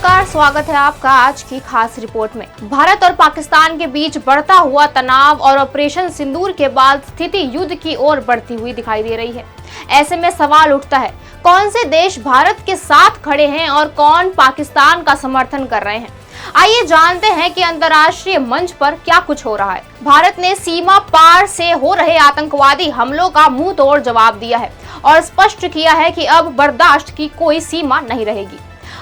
नमस्कार, स्वागत है आपका आज की खास रिपोर्ट में। भारत और पाकिस्तान के बीच बढ़ता हुआ तनाव और ऑपरेशन सिंदूर के बाद स्थिति युद्ध की ओर बढ़ती हुई दिखाई दे रही है। ऐसे में सवाल उठता है, कौन से देश भारत के साथ खड़े हैं और कौन पाकिस्तान का समर्थन कर रहे हैं। आइए जानते हैं कि अंतर्राष्ट्रीय मंच पर क्या कुछ हो रहा है। भारत ने सीमा पार से हो रहे आतंकवादी हमलों का मुंह तोड़ जवाब दिया है और स्पष्ट किया है कि अब बर्दाश्त की कोई सीमा नहीं रहेगी।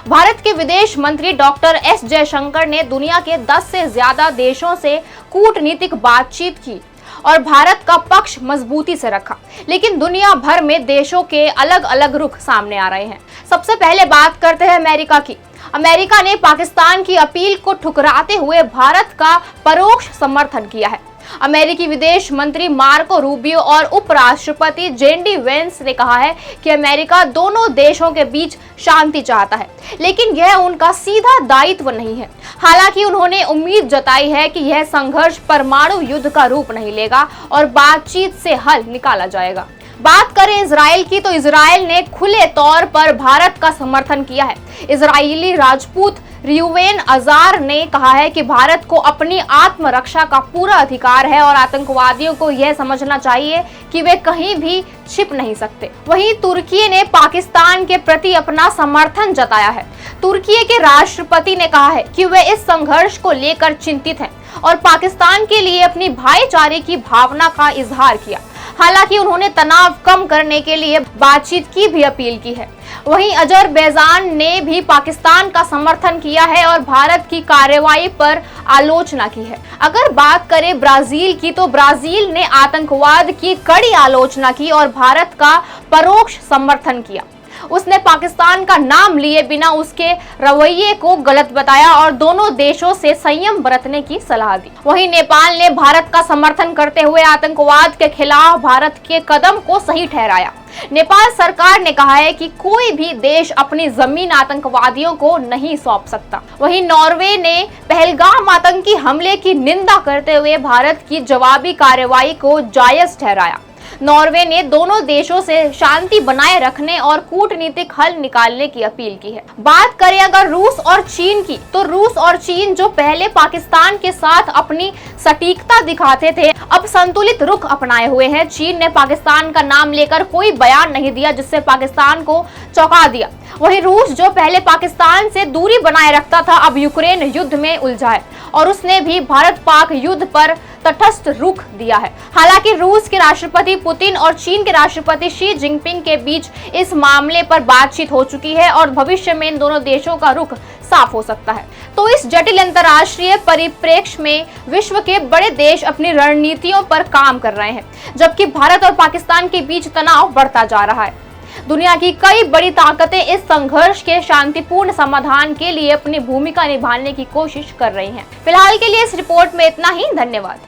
भारत के विदेश मंत्री डॉक्टर एस जयशंकर ने दुनिया के 10 से ज्यादा देशों से कूटनीतिक बातचीत की और भारत का पक्ष मजबूती से रखा, लेकिन दुनिया भर में देशों के अलग अलग रुख सामने आ रहे हैं। सबसे पहले बात करते हैं अमेरिका की। अमेरिका ने पाकिस्तान की अपील को ठुकराते हुए भारत का परोक्ष समर्थन किया है। अमेरिकी विदेश मंत्री मार्को रूबियो और उपराष्ट्रपति जेडी वेंस ने कहा है कि अमेरिका दोनों देशों के बीच शांति चाहता है, लेकिन यह उनका सीधा दायित्व नहीं है। हालांकि उन्होंने उम्मीद जताई है कि यह संघर्ष परमाणु युद्ध का रूप नहीं लेगा और बातचीत से हल निकाला जाएगा। बात करें इजराइल की, तो इजराइल ने खुले तौर पर भारत का समर्थन किया है। इजरायली राजपूत रियूवेन अजार ने कहा है कि भारत को अपनी आत्मरक्षा का पूरा अधिकार है और आतंकवादियों को यह समझना चाहिए कि वे कहीं भी छिप नहीं सकते। वहीं तुर्की ने पाकिस्तान के प्रति अपना समर्थन जताया है। तुर्की के राष्ट्रपति ने कहा है कि वे इस संघर्ष को लेकर चिंतित हैं और पाकिस्तान के लिए अपनी भाईचारे की भावना का इजहार किया। हालांकि उन्होंने तनाव कम करने के लिए बातचीत की भी अपील की है। वहीं अजरबैजान ने भी पाकिस्तान का समर्थन किया है और भारत की कार्रवाई पर आलोचना की है। अगर बात करें ब्राजील की, तो ब्राजील ने आतंकवाद की कड़ी आलोचना की और भारत का परोक्ष समर्थन किया। उसने पाकिस्तान का नाम लिए बिना उसके रवैये को गलत बताया और दोनों देशों से संयम बरतने की सलाह दी। वहीं नेपाल ने भारत का समर्थन करते हुए आतंकवाद के खिलाफ भारत के कदम को सही ठहराया। नेपाल सरकार ने कहा है कि कोई भी देश अपनी जमीन आतंकवादियों को नहीं सौंप सकता। वहीं नॉर्वे ने पहलगाम आतंकी हमले की निंदा करते हुए भारत की जवाबी कार्रवाई को जायज ठहराया। नॉर्वे ने दोनों देशों से शांति बनाए रखने और कूटनीतिक हल निकालने की अपील की है। बात करें अगर रूस और चीन की, तो रूस और चीन जो पहले पाकिस्तान के साथ अपनी सटीकता दिखाते थे, अब संतुलित रुख अपनाए हुए हैं। चीन ने पाकिस्तान का नाम लेकर कोई बयान नहीं दिया, जिससे पाकिस्तान को चौंका दिया। वहीं रूस जो पहले पाकिस्तान से दूरी बनाए रखता था, अब यूक्रेन युद्ध में उलझा है और उसने भी भारत पाक युद्ध पर तटस्थ रुख दिया है। हालांकि रूस के राष्ट्रपति पुतिन और चीन के राष्ट्रपति शी जिनपिंग के बीच इस मामले पर बातचीत हो चुकी है और भविष्य में इन दोनों देशों का रुख साफ हो सकता है। तो इस जटिल अंतर्राष्ट्रीय परिप्रेक्ष्य में विश्व के बड़े देश अपनी रणनीतियों पर काम कर रहे हैं, जबकि भारत और पाकिस्तान के बीच तनाव बढ़ता जा रहा है। दुनिया की कई बड़ी ताकतें इस संघर्ष के शांतिपूर्ण समाधान के लिए अपनी भूमिका निभाने की कोशिश कर रही हैं। फिलहाल के लिए इस रिपोर्ट में इतना ही। धन्यवाद।